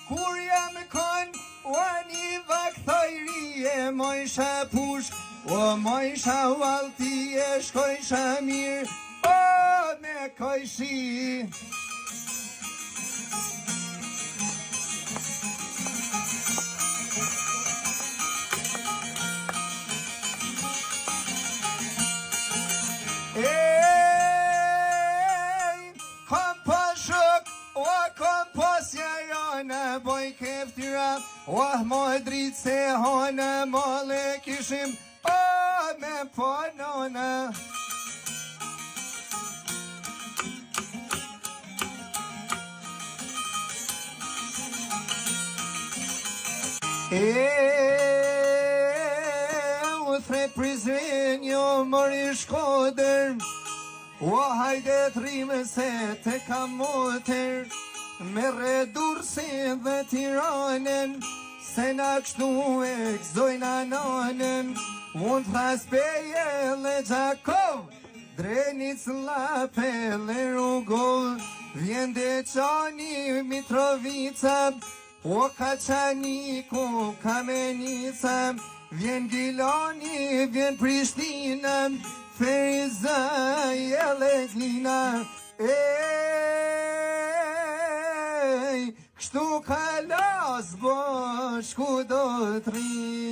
Kur jam kon, o një vakthojrije, mojsha push, o mojsha valti e shkojsha mirë, o me kojshi. Boj keftyra, oh moj dritë se hona, mole kishim, oh me ponona. U thret prizren, jo mori Shkodër, o hajde t'rime se te kam moter, me redursin dhe Tiranën, se na kështu e gëzojna nanën. Unë thas peje le Gjakov, drenic lape le Rugov, vjen Deçani Mitrovica, o Kaçaniku Kamenica, vjen Gilani, vjen Prishtina, Feriza jele Glina. Kështu kalas bosh ku do t'ri